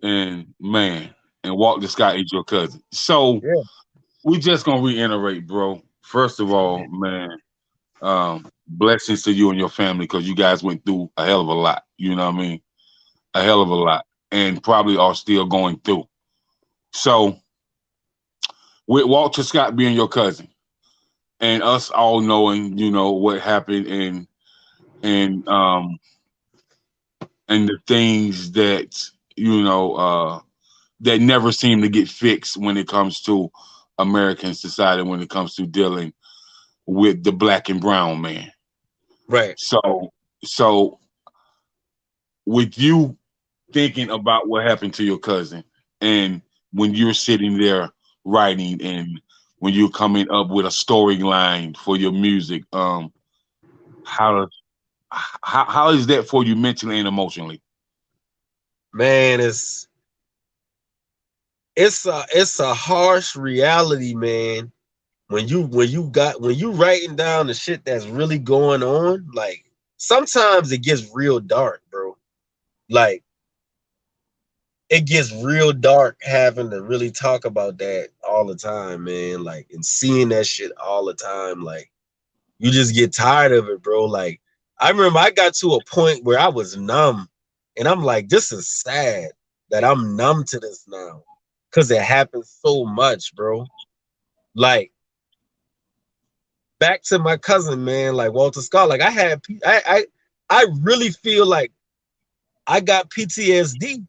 and man, and Walter Scott is your cousin. So Yeah. we just gonna reiterate, bro. First of all, man, blessings to you and your family because you guys went through a hell of a lot. You know what I mean? A hell of a lot. and probably are still going through. So, with Walter Scott being your cousin, and us all knowing, what happened, and and the things that that never seem to get fixed when it comes to American society, when it comes to dealing with the black and brown man. Right. So with you thinking about what happened to your cousin, and when you're sitting there writing, and when you're coming up with a storyline for your music, how how is that for you mentally and emotionally? Man, it's a harsh reality, man. When you writing down the shit that's really going on, like sometimes it gets real dark, bro. Like it gets real dark having to really talk about that all the time, man. Like and seeing that shit all the time, like you just get tired of it, bro. Like I remember I got to a point where I was numb, and I'm like, this is sad that I'm numb to this now, cause it happens so much, bro. Like back to my cousin, man, like Walter Scott. Like I really feel like I got PTSD.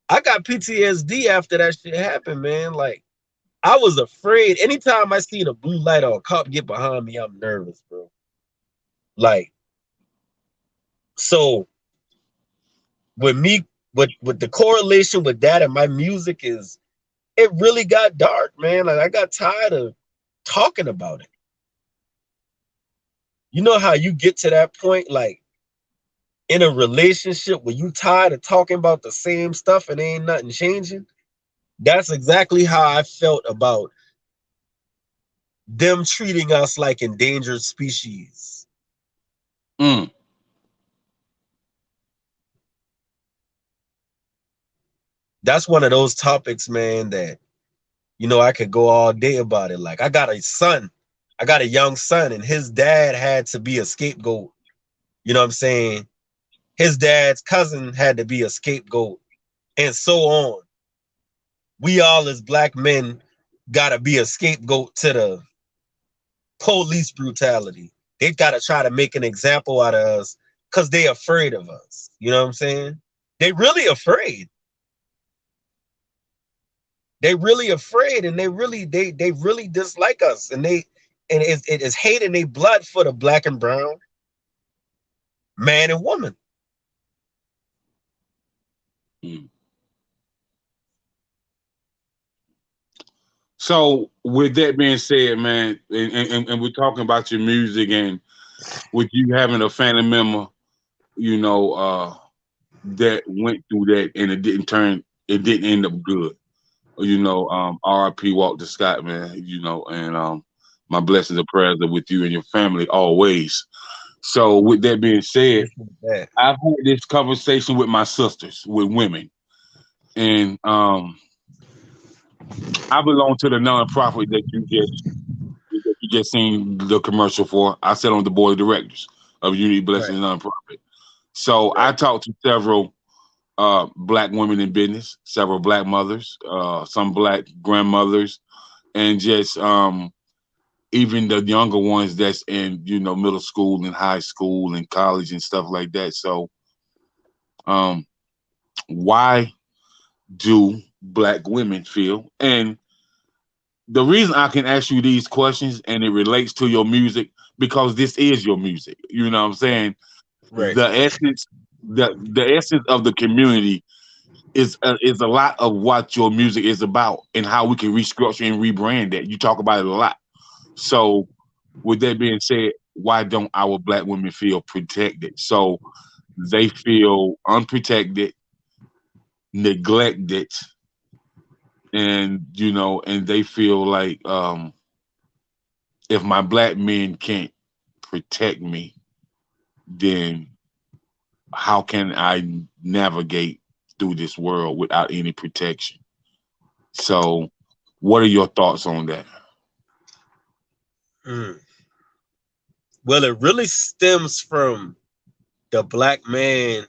I got PTSD after that shit happened, man. Like I was afraid. Anytime I see the blue light or a cop get behind me, I'm nervous, bro. Like so with me, with the correlation with that and my music is it really got dark, man. Like I got tired of talking about it. You know how you get to that point, like in a relationship where you tired of talking about the same stuff and ain't nothing changing? That's exactly how I felt about them treating us like endangered species. Mm. That's one of those topics, man, that I could go all day about it. Like I got a young son, and his dad had to be a scapegoat. You know what I'm saying? His dad's cousin had to be a scapegoat, and so on. We all as black men gotta be a scapegoat to the police brutality. They've got to try to make an example out of us because they afraid of us. You know what I'm saying? They really afraid. They really afraid, and they really dislike us, and it is hate in their blood for the black and brown man and woman. Mm. So with that being said, man, and we're talking about your music, and with you having a family member, that went through that, and it didn't end up good. R.I.P. Walter Scott, man. And my blessings and prayers are with you and your family always. So with that being said, I've had this conversation with my sisters, with women, and I belong to the nonprofit that you just seen the commercial for. I sit on the board of directors of Unity Right, Blessings Nonprofit. So I right, talked to several black women in business, several black mothers, some black grandmothers, and just even the younger ones that's in middle school and high school and college and stuff like that. So um, why do black women feel? And the reason I can ask you these questions, and it relates to your music, because this is your music. You know what I'm saying? right, The essence, the essence of the community is a lot of what your music is about, and how we can restructure and rebrand that. You talk about it a lot. So, with that being said, why don't our black women feel protected? So they feel unprotected, neglected, and and they feel like if my black men can't protect me, then how can I navigate through this world without any protection? So, what are your thoughts on that? Mm. Well, it really stems from the black man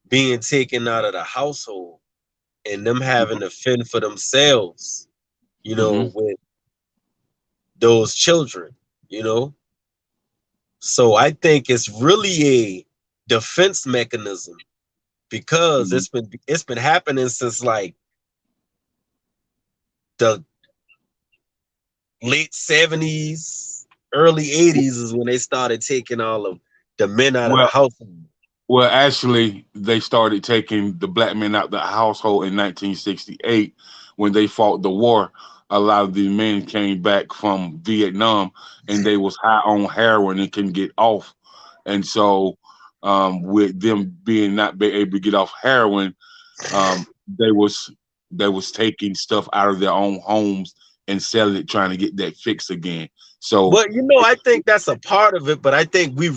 being taken out of the household and them having to fend for themselves, Mm-hmm. with those children, you know. So I think it's really a defense mechanism because Mm-hmm. it's been happening since like the late 70s, early 80s is when they started taking all of the men out of the Well, household. well, actually, they started taking the black men out the household in 1968 when they fought the war. A lot of the men came back from Vietnam and they was high on heroin and couldn't get off. And so, with them being not be able to get off heroin, um, they was they was taking stuff out of their own homes and selling it, trying to get that fix again. So, But I think that's a part of it, but I think we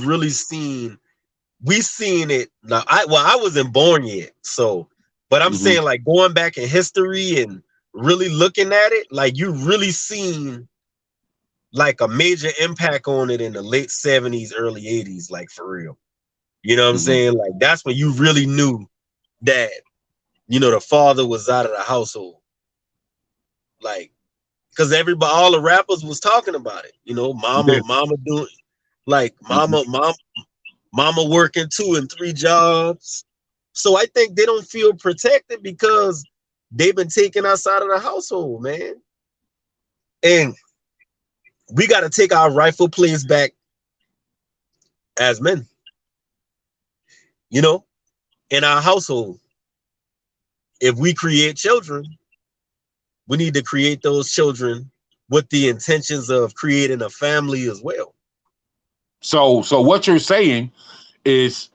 seen it now. I wasn't born yet, so but I'm mhm, saying like going back in history and really looking at it, like you really seen like a major impact on it in the late 70s, early 80s, like for real. You know what I'm mhm. saying? Like that's when you really knew that, the father was out of the household. Like, because everybody, all the rappers was talking about it. Yeah. Mama doing like Mhm. mama working 2 and 3 jobs. So I think they don't feel protected because they've been taken outside of the household, man. And we got to take our rightful place back as men, you know, in our household. If we create children, we need to create those children with the intentions of creating a family as well. So what you're saying is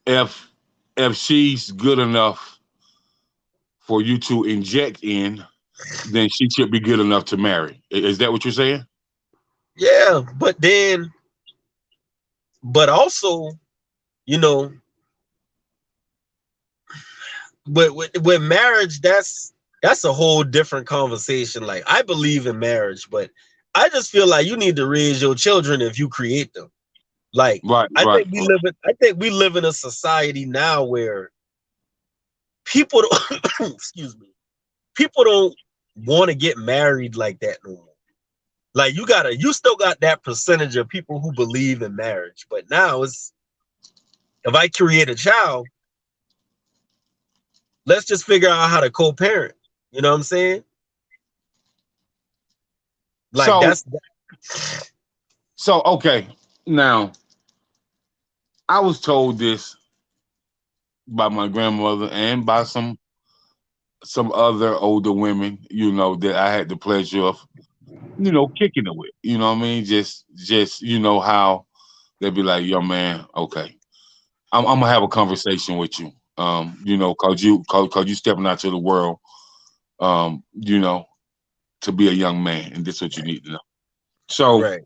if she's good enough for you to inject in, then she should be good enough to marry. Is that what you're saying? Yeah, but also, you know, with marriage, that's a whole different conversation. Like I believe in marriage, but I just feel like you need to raise your children if you create them. Like Right, I right. think we live in a society now where people don't excuse me, people don't want to get married like that no more. Like you still got that percentage of people who believe in marriage, but now it's if I create a child, let's just figure out how to co-parent. You know what I'm saying? Like So that's okay. Now, I was told this by my grandmother and by some other older women, that I had the pleasure of, kicking it with. You know what I mean? Just how they'd be like, "Yo, man, okay, I'm gonna have a conversation with you. Cause you stepping out to the world, um, you know, to be a young man, and this is what you need to know." So right.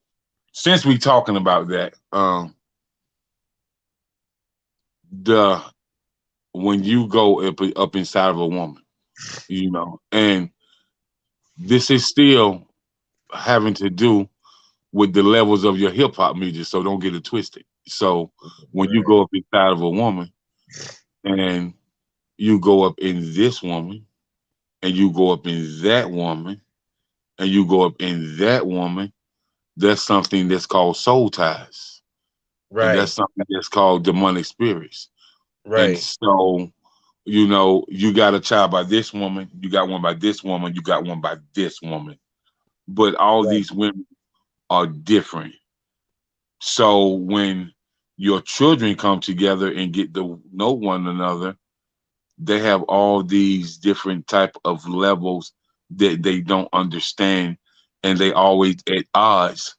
since we talking about that, the when you go up inside of a woman, and this is still having to do with the levels of your hip hop music, so don't get it twisted. So when you Right. go up inside of a woman and you go up in this woman and you go up in that woman and you go up in that woman, that's something that's called soul ties. And that's Right. something that's called demonic spirits. And Right. so, you got a child by this woman, you got one by this woman, you got one by this woman. But all Right. these women are different. So when your children come together and get to know one another, they have all these different type of levels that they don't understand, and they always at odds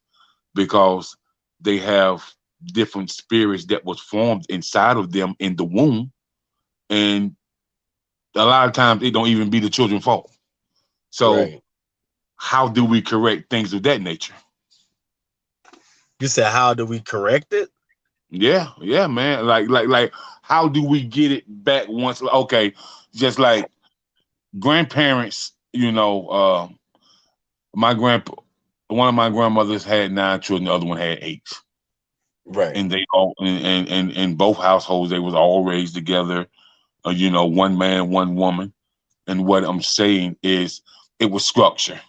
because they have different spirits that was formed inside of them in the womb, and a lot of times it don't even be the children's fault. So Right. how do we correct things of that nature? You said how do we correct it? Yeah, yeah, man. Like, how do we get it back once? Okay, just like grandparents, my grandpa, one of my grandmothers had 9 children, the other one had 8, Right. and they all in both households they was all raised together. one man, one woman. And what I'm saying is, it was structure.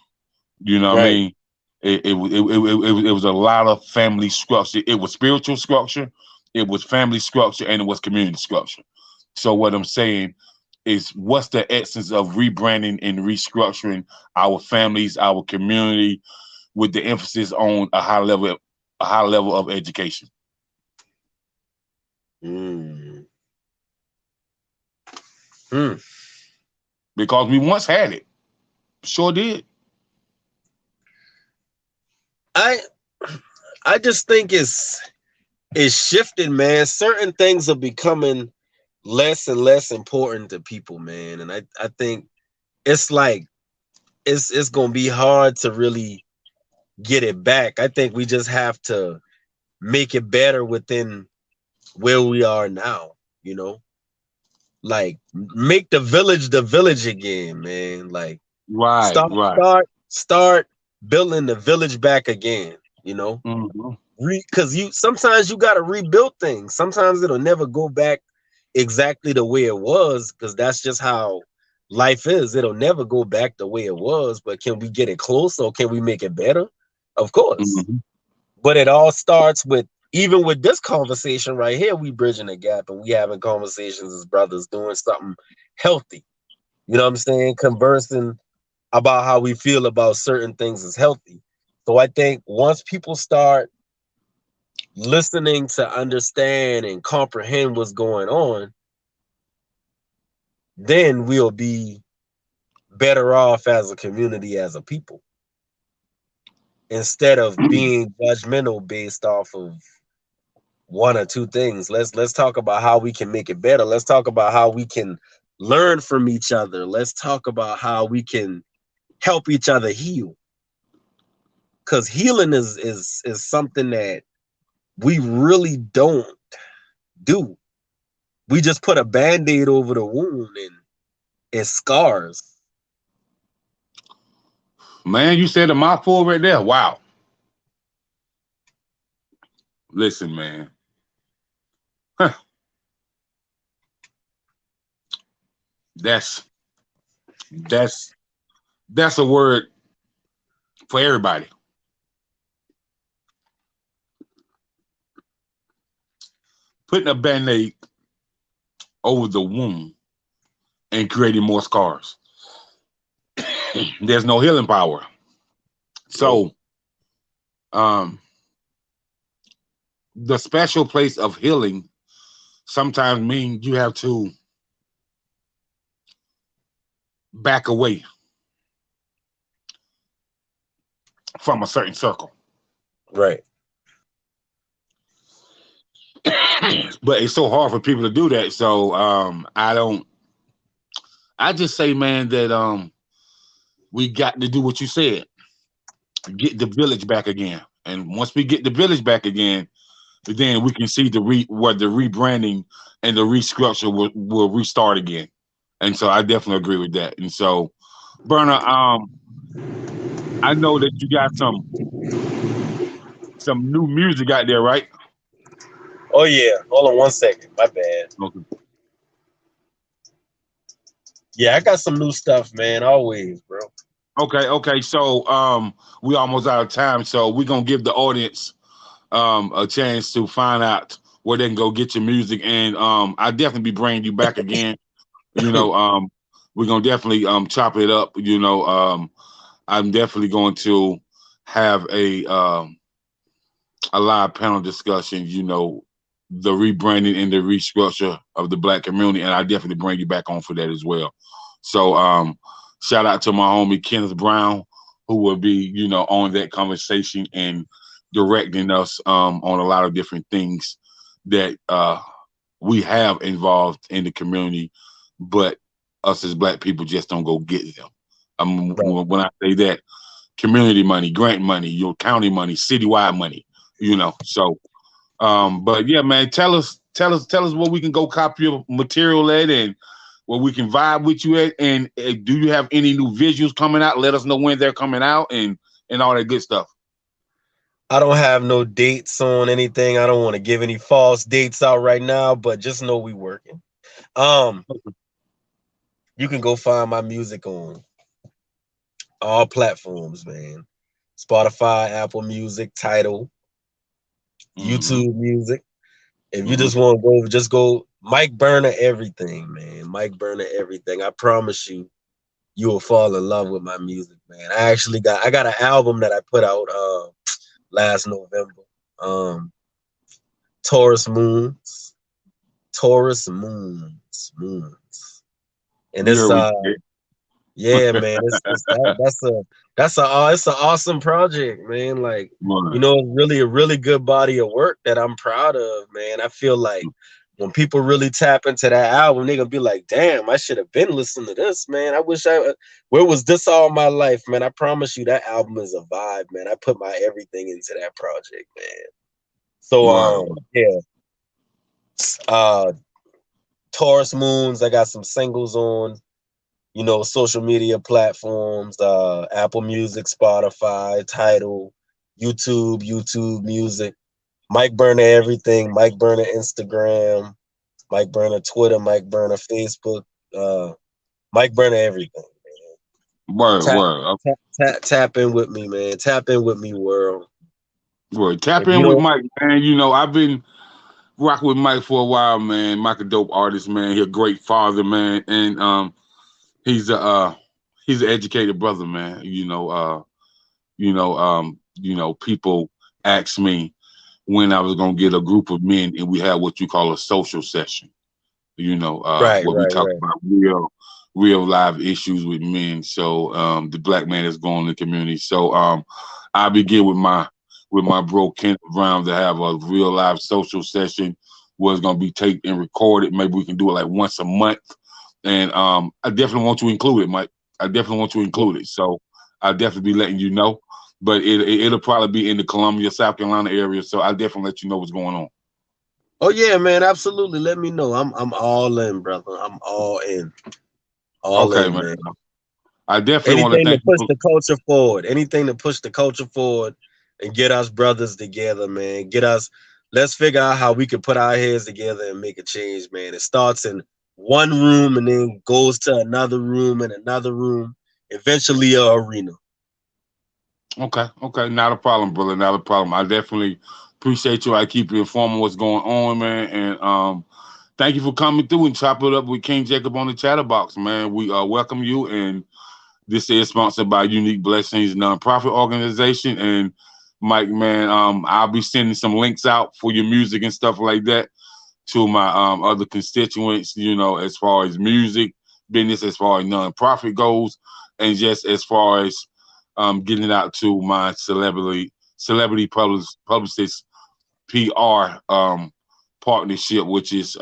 You know what I Right. mean? It was a lot of family structure. It was spiritual structure, it was family structure, and it was community structure. So what I'm saying is, what's the essence of rebranding and restructuring our families, our community, with the emphasis on a high level of education? Mm. Hmm. Because we once had it, sure did. I I just think it's shifting, man. Certain things are becoming less and less important to people, man. And I think it's like it's gonna be hard to really get it back. I think we just have to make it better within where we are now, you know? Like make the village again, man. Like Right, right. start building the village back again, you know? Hmm. Because you sometimes you gotta rebuild things. Sometimes it'll never go back exactly the way it was, because that's just how life is. It'll never go back the way it was, but can we get it close, or can we make it better? Of course. Hmm. But it all starts with, even with this conversation right here, we bridging the gap and we having conversations as brothers, doing something healthy. You know what I'm saying? Conversing about how we feel about certain things is healthy. So I think once people start listening to understand and comprehend what's going on, then we'll be better off as a community, as a people, instead of being judgmental based off of one or two things. Let's talk about how we can make it better. Let's talk about how we can learn from each other. Let's talk about how we can help each other heal. Because healing is something that we really don't do. We just put a band-aid over the wound and it scars. Man, you said a mouthful right there. Wow. Listen, man. Huh. That's that's that's a word for everybody. Putting a band-aid over the wound and creating more scars. There's no healing power. Nope. So, um, the special place of healing sometimes means you have to back away from a certain circle. Right. But it's so hard for people to do that. So, I don't. I just say, man, that we got to do what you said. Get the village back again. And once we get the village back again, then we can see what the rebranding and the restructure will restart again. And so I definitely agree with that. And so, Burna, I know that you got some new music out there, right? Oh yeah. Hold on one second. My bad. Okay. Yeah, I got some new stuff, man. Always, bro. Okay. So we almost out of time. So we're gonna give the audience a chance to find out where they can go get your music. And I definitely be bringing you back again. You know, we're gonna definitely chop it up. I'm definitely going to have a live panel discussion, the rebranding and the restructure of the Black community, and I definitely bring you back on for that as well. So shout out to my homie Kenneth Brown, who will be, on that conversation and directing us on a lot of different things that we have involved in the community, but us as Black people just don't go get them. Right. When I say that, community money, grant money, your county money, citywide money, So, but yeah, man, tell us where we can go copy your material at, and where we can vibe with you at. And do you have any new visuals coming out? Let us know when they're coming out, and all that good stuff. I don't have no dates on anything. I don't want to give any false dates out right now, but just know we working. Um, you can go find my music on all platforms, man. Spotify, Apple Music, Tidal, Mm-hmm. YouTube Music. If you Mm-hmm. just want to go, just go Mike Burner everything, man. Mike Burner everything. I promise you, you will fall in love with my music, man. I got an album that I put out last November. Um Taurus Moons. Taurus Moons. Moons. And Yeah, it's we did. yeah, man. It's it's an awesome project, man. Like, Right. it's really a really good body of work that I'm proud of, man. I feel like when people really tap into that album, they're gonna be like, damn, I should have been listening to this, man. I wish where was this all my life, man? I promise you that album is a vibe, man. I put my everything into that project, man. So Right. yeah. Uh Taurus Moons, I got some singles on, social media platforms, Apple Music, Spotify, Tidal, YouTube Music, Mike Burner everything, Mike Burner Instagram, Mike Burner Twitter, Mike Burner Facebook, uh, Mike Burner everything. Word, Tap, word. tap in with me, man. Tap in with me, world. Word. Tap If you in with don't, Mike, man. I've been rocking with Mike for a while, man. Mike a dope artist, man. He a great father, man. And he's a he's an educated brother, man. People asked me when I was gonna get a group of men and we had what you call a social session. right, Where we right, talk right. about real live issues with men. So the black man is going in the community. So I begin with my bro Kenneth Brown to have a real live social session where it's gonna be taped and recorded. Maybe we can do it like once a month. And I definitely want to include it, Mike. I definitely want to include it. So I'll definitely be letting you know. But it'll probably be in the Columbia, South Carolina area. So I'll definitely let you know what's going on. Oh yeah, man, absolutely. Let me know. I'm all in, brother. I'm all Okay, in, man. man. I definitely want to Anything to thank you push for the culture forward. Anything to push the culture forward and get us brothers together, man. Let's figure out how we can put our heads together and make a change, man. It starts in one room and then goes to another room and another room, eventually a arena. Okay, okay, not a problem, brother, not a problem. I definitely appreciate you. I keep you informed of what's going on, man, and thank you for coming through and chop it up with King Jacob on the Chatterbox, man. We welcome you, and this is sponsored by Unique Blessings nonprofit organization. And Mike, man, I'll be sending some links out for your music and stuff like that to my other constituents. As far as music business, as far as nonprofit goes, and just as far as getting it out to my celebrity publicist PR partnership, which is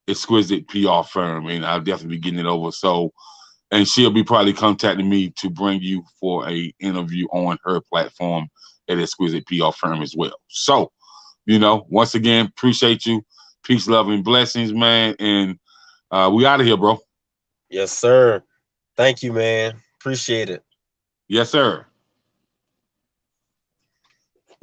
exquisite PR firm, and I'll definitely be getting it over. So, and she'll be probably contacting me to bring you for a interview on her platform at exquisite PR firm as well. So, once again, appreciate you. Peace, love, and blessings, man. And we out of here, bro. Yes, sir. Thank you, man. Appreciate it. Yes, sir.